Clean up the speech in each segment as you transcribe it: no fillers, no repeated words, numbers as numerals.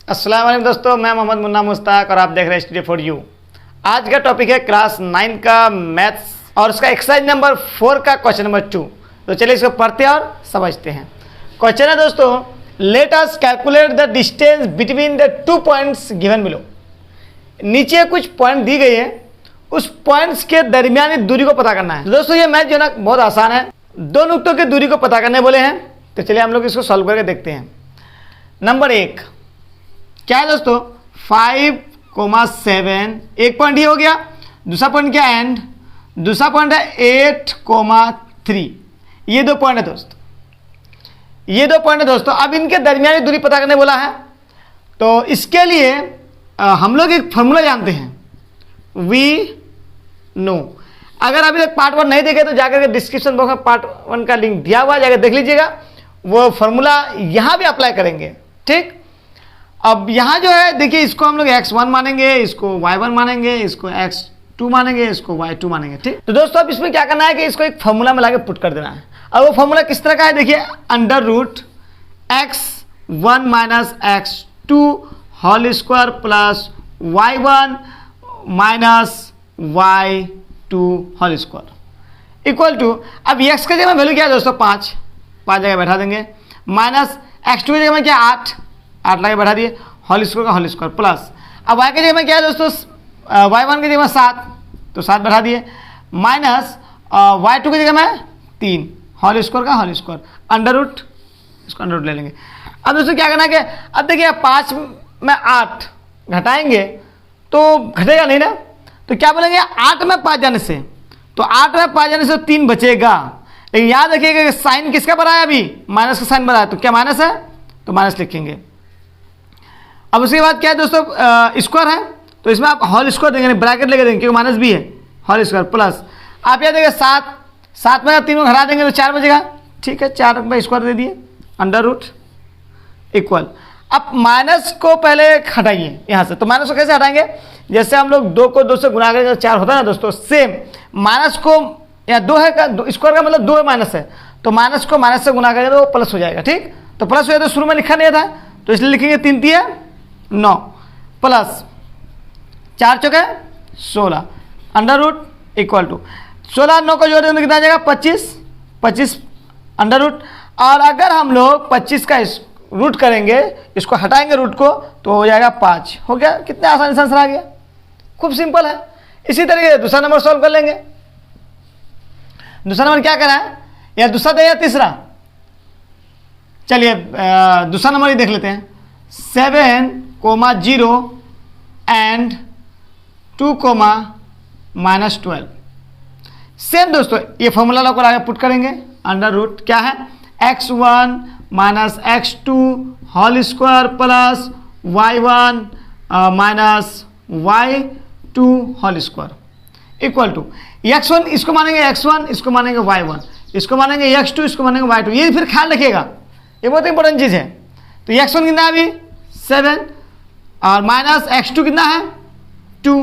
अस्सलाम वालेकुम दोस्तों, मैं मोहम्मद मुन्ना मुश्ताक और आप देख रहे हैं स्टडी फॉर यू। आज का टॉपिक है क्लास 9 का मैथ्स और उसका एक्सरसाइज नंबर 4 का क्वेश्चन नंबर 2। तो चलिए इसको पढ़ते हैं और समझते हैं। क्वेश्चन है दोस्तों, let us calculate the distance between the 2 points given below. नीचे कुछ पॉइंट दी गई है, उस पॉइंट्स के दरमियानी दूरी को पता करना है। तो दोस्तों ये मैथ जो है ना बहुत आसान है, दो नुक्तों की दूरी को पता करने बोले हैं। तो चलिए हम लोग इसको सॉल्व करके देखते हैं। नंबर 1 क्या है दोस्तों, 5,7 एक पॉइंट ये हो गया। दूसरा पॉइंट क्या है, एंड दूसरा पॉइंट है 8,3। ये दो पॉइंट है दोस्तों, ये दो पॉइंट है दोस्तों। अब इनके दरमियानी दूरी पता करने बोला है। तो इसके लिए हम लोग एक फॉर्मूला जानते हैं, वी नो। अगर अभी तक पार्ट 1 नहीं देखे तो जाकर के डिस्क्रिप्शन बॉक्स में पार्ट 1 का लिंक दिया हुआ है, जाकर देख लीजिएगा। वो फॉर्मूला यहाँ भी अप्लाई करेंगे, ठीक। अब यहाँ जो है देखिए, इसको हम लोग x1 मानेंगे, इसको y1 मानेंगे, इसको x2 मानेंगे, इसको y2 मानेंगे, ठीक। तो दोस्तों अब इसमें क्या करना है कि इसको एक फॉर्मूला में लाके पुट कर देना है। और वो फॉर्मूला किस तरह का है देखिए, under root x1 minus x2 whole square plus y1 minus y2 whole square equal to, अब x के जगह वैल्यू क्या है दोस्तों, 5 जगह बैठा देंगे, माइनस x2 की जगह में क्या 8 लगा बैठा दिए, होल स्क्वायर का होल स्क्वायर प्लस, अब y के जगह में क्या है दोस्तों, y1 की जगह में 7 तो 7 बैठा दिए, माइनस y2 की जगह में 3 होल स्क्वायर का होल स्क्वायर, अंडर रूट, इसको अंडर रूट ले लेंगे। अब दोस्तों क्या करना है कि अब देखिए 5 में 8 घटाएंगे तो घटेगा नहीं ना, तो क्या बोलेंगे 8 में 5 जाने से, तो 8 में 5 जाने से 3 बचेगा। लेकिन याद रखिएगा कि साइन किसका बना है, अभी माइनस का साइन बना है, तो क्या माइनस है, तो माइनस लिखेंगे। अब उसके बाद क्या है दोस्तों, स्क्वायर है तो इसमें आप होल स्क्वायर देंगे, ब्रैकेट लेके देंगे क्योंकि माइनस भी है, होल स्क्वायर प्लस, आप याद देंगे 7 में 3 घटा देंगे तो 4 बचेगा, ठीक है, 4 में स्क्वायर दे दिए, अंडर रूट इक्वल। अब माइनस को पहले हटाइए यहाँ से, तो माइनस को कैसे हटाएंगे, जैसे हम लोग 2 को 2 से गुना करेंगे तो 4 होता है ना दोस्तों, सेम माइनस को या 2 है का स्क्वायर का मतलब 2 है माइनस है, तो माइनस को माइनस से गुना करेंगे तो वो प्लस हो जाएगा, ठीक। तो प्लस हो जाए तो शुरू में लिखा नहीं था, तो इसलिए लिखेंगे 3 तिया 9 प्लस 4 चौके 16 अंडर रूट इक्वल टू 16 9 को जोड़ देंगे कितना आ जाएगा 25 अंडर रूट। और अगर हम लोग 25 का रूट करेंगे, इसको हटाएंगे रूट को, तो हो जाएगा 5। हो गया, कितने आसानी से आंसर आ गया, खूब सिंपल है। इसी तरीके से दूसरा नंबर सॉल्व कर लेंगे। दूसरा नंबर क्या करना है, या दूसरा दे या तीसरा, चलिए दूसरा नंबर ही देख लेते हैं। 7,0 एंड 2,-12 सेम दोस्तों ये फॉर्मूला को आगे पुट करेंगे, अंडर रूट क्या है x1 minus x2 whole square plus y1 minus y2 whole square equal to x1, इसको मानेंगे x1, इसको मानेंगे y1, इसको मानेंगे x2, इसको मानेंगे y2। ये फिर ख्याल रखिएगा, ये बहुत इंपॉर्टेंट चीज़ है। तो x1 कितना है अभी 7 और माइनस x2 कितना है 2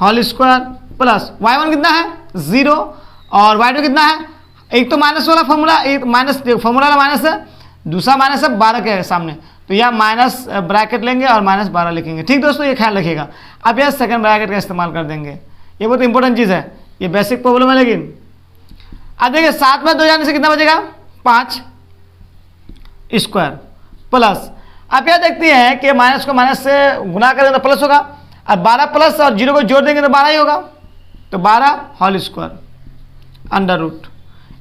होल स्क्वायर प्लस y1 कितना है 0 और y2 कितना है, एक तो माइनस वाला फॉर्मूला, एक माइनस फॉर्मूला वाला माइनस है, दूसरा माइनस है 12 के सामने, तो यह माइनस ब्रैकेट लेंगे और माइनस 12 लिखेंगे, ठीक दोस्तों, ये ख्याल रखिएगा। अब यह सेकंड ब्रैकेट का इस्तेमाल कर देंगे, ये बहुत इंपॉर्टेंट चीज़ है, ये बेसिक प्रॉब्लम है। लेकिन अब देखिए 7 में 2 जाने से कितना बचेगा 5 स्क्वायर प्लस, आप यह देखते हैं कि माइनस को माइनस से गुना करेंगे तो प्लस होगा, अब 12 प्लस और 0 को जोड़ देंगे तो 12 ही होगा, तो 12 whole square under root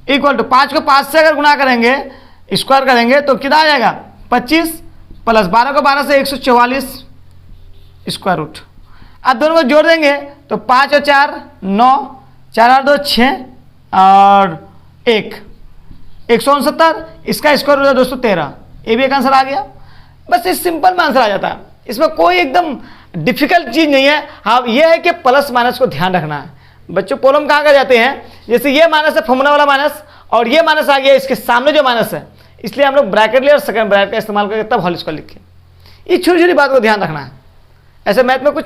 equal to 5 को 5 से अगर गुना करेंगे स्क्वायर करेंगे तो कितना आ जाएगा 25 प्लस 12 को 12 से 144 स्क्वायर रूट। अब दोनों को जोड़ देंगे तो 5 और 4 9, 4 और 2 6 और 1 169, इसका स्क्वायर रूट है दोस्तों 13। ये भी एक आंसर आ गया, बस इस सिंपल में आंसर आ जाता है, इसमें कोई एकदम डिफिकल्ट चीज़ नहीं है। हाँ ये है कि प्लस माइनस को ध्यान रखना है बच्चों। प्रॉब्लम कहाँ कर जाते हैं, जैसे ये माइनस है फॉर्मूला वाला माइनस और ये माइनस आ गया इसके सामने जो माइनस है, इसलिए हम लोग ब्रैकेट ले और सेकंड ब्रैकेट का इस्तेमाल करके तब होल स्क्वायर लिखें। ये छोटी छोटी बात को ध्यान रखना है, ऐसे मैथ में कुछ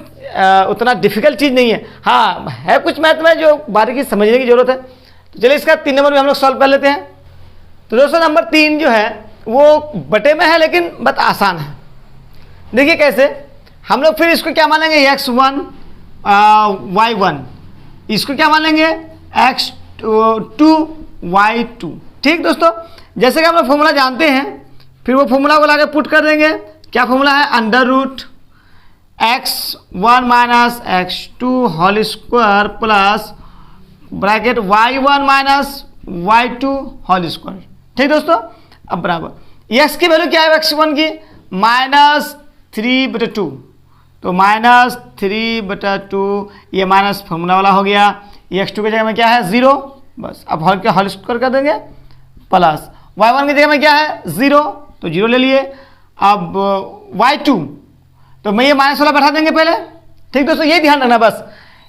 उतना डिफिकल्ट चीज़ नहीं है। हाँ है कुछ मैथ में जो बारीकी समझने की जरूरत है। तो चलिए इसका 3 नंबर भी हम लोग सॉल्व कर लेते हैं। तो दोस्तों नंबर 3 जो है वो बटे में है लेकिन बहुत आसान है। देखिए कैसे हम लोग फिर इसको क्या मानेंगे, x1 y1, इसको क्या मानेंगे x2 y2। ठीक दोस्तों, जैसे कि हम लोग फॉर्मूला जानते हैं, फिर वो फॉर्मूला को लाके पुट कर देंगे। क्या फॉर्मूला है, under root x1 minus x2 whole square plus bracket y1 minus y2 whole square. ठीक दोस्तों, अब बराबर x की वैल्यू क्या है, x1 की -3/2, तो -3/2, ये माइनस फॉर्मूला वाला हो गया। ये x2 की जगह में क्या है 0, बस अब होल स्क्वायर कर देंगे, प्लस y1 की जगह में क्या है 0, तो 0 ले लिए। अब y2, तो मैं ये माइनस वाला बैठा देंगे पहले। ठीक दोस्तों, ये ध्यान रखना, बस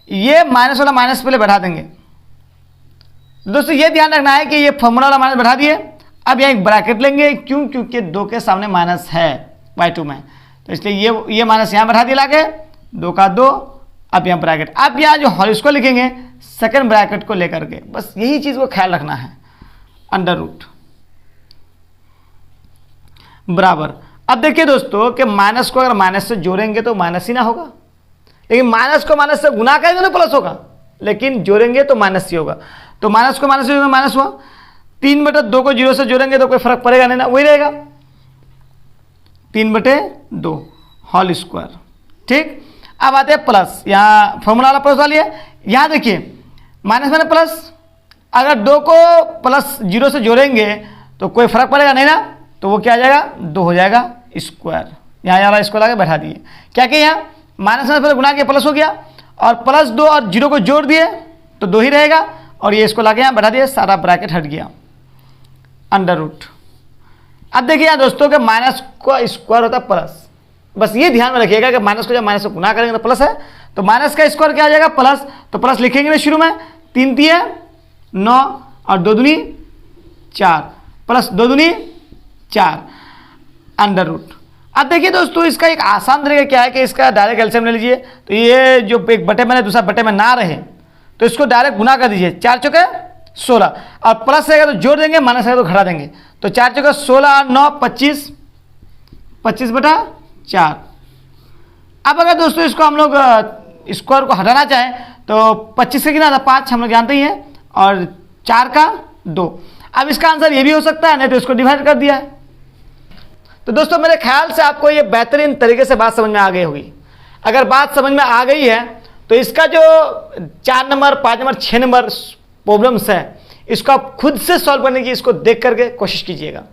ये माइनस वाला माइनस पहले बैठा देंगे। दोस्तों ये ध्यान रखना है कि ये फॉर्मूला वाला माइनस बैठा दिए। अब यहाँ एक ब्रैकेट लेंगे, क्यों, क्योंकि 2 के सामने माइनस है y2 में, तो इसलिए ये माइनस यहाँ बैठा दिया लाके, 2 का 2, अब यहाँ ब्रैकेट। अब यहाँ जो होल स्क्वायर लिखेंगे सेकंड ब्रैकेट को लेकर के, बस यही चीज़ को ख्याल रखना है, अंडर रूट बराबर। अब देखिए दोस्तों कि माइनस को अगर माइनस से जोड़ेंगे तो माइनस ही ना होगा, लेकिन माइनस को माइनस से गुना करेंगे तो प्लस होगा, लेकिन जोड़ेंगे तो माइनस ही होगा। तो माइनस को माइनस से जोड़ेंगे माइनस हुआ, 3/2 को 0 से जोड़ेंगे तो कोई फर्क पड़ेगा नहीं ना, वही रहेगा 3/2 होल स्क्वायर। ठीक, अब आते हैं प्लस, यहाँ फॉर्मूला वाला प्लस वाली है। यहाँ देखिए माइनस में प्लस, अगर 2 को प्लस 0 से जोड़ेंगे तो कोई फर्क पड़ेगा नहीं ना, तो वो क्या आ जाएगा 2 हो जाएगा स्क्वायर। यहाँ वाला स्क्वायर आगे बैठा दिए, क्या कि यहाँ माइनस में पहले गुना किया प्लस हो गया, और +2 और 0 को जोड़ दिए तो 2 ही रहेगा, और ये इसको लाके यहाँ बैठा दिए, सारा ब्रैकेट हट गया, अंडर रूट। अब देखिए यहाँ दोस्तों के माइनस का स्क्वायर होता है प्लस, बस ये ध्यान में रखिएगा कि माइनस को जब माइनस से गुना करेंगे तो प्लस है, तो माइनस का स्क्वायर क्या आ जाएगा प्लस, तो प्लस लिखेंगे ना शुरू में, 3 × 9 और 2 दूनी 4 प्लस 2 दूनी 4 अंडर रूट। अब देखिए दोस्तों इसका एक आसान तरीका क्या है कि इसका डायरेक्ट एलसीएम ले लीजिए, तो ये जो एक बटे में दूसरा बटे में ना रहे तो इसको डायरेक्ट गुना कर दीजिए, 4 × 4 = 16, और प्लस रहेगा तो जोड़ देंगे, माइनस रहेगा तो घटा देंगे, तो 4 × 4 = 16 और 9 25, 25/4। अब अगर दोस्तों इसको हम लोग स्क्वायर को हटाना चाहें तो 25 से कितना था 5, हम लोग जानते ही हैं, और 4 का 2। अब इसका आंसर ये भी हो सकता है, नहीं तो इसको डिवाइड कर दिया है। तो दोस्तों मेरे ख्याल से आपको ये बेहतरीन तरीके से बात समझ में आ गई होगी। अगर बात समझ में आ गई है तो इसका जो 4 नंबर 5 नंबर 6 नंबर प्रॉब्लम्स है, इसको आप खुद से सॉल्व करने की इसको देख करके कोशिश कीजिएगा।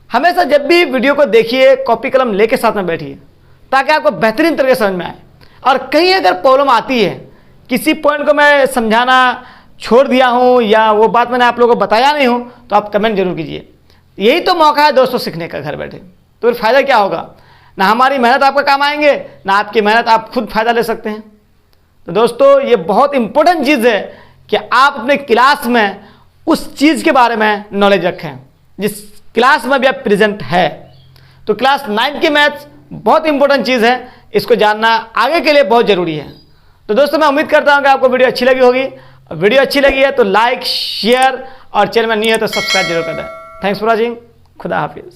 हमेशा जब भी वीडियो को देखिए कॉपी कलम लेके साथ में बैठिए, ताकि आपको बेहतरीन तरीके से समझ में आए। और कहीं अगर प्रॉब्लम आती है, किसी पॉइंट को मैं समझाना छोड़ दिया हूँ या वो बात मैंने आप लोगों को बताया नहीं हूँ, तो आप कमेंट जरूर कीजिए। यही तो मौका है दोस्तों सीखने का घर बैठे, तो फिर फायदा क्या होगा, ना हमारी मेहनत आपका काम आएंगे, ना आपकी मेहनत आप खुद फायदा ले सकते हैं। तो दोस्तों ये बहुत इंपॉर्टेंट चीज़ है कि आप अपने क्लास में उस चीज़ के बारे में नॉलेज रखें जिस क्लास में भी आप प्रेजेंट है। तो क्लास 9 की मैथ्स बहुत इंपॉर्टेंट चीज़ है, इसको जानना आगे के लिए बहुत ज़रूरी है। तो दोस्तों मैं उम्मीद करता हूँ कि आपको वीडियो अच्छी लगी होगी। वीडियो अच्छी लगी है तो लाइक शेयर, और चैनल में नहीं है तो सब्सक्राइब जरूर कर दें। थैंक्स फॉर वॉचिंग, खुदा हाफिज़।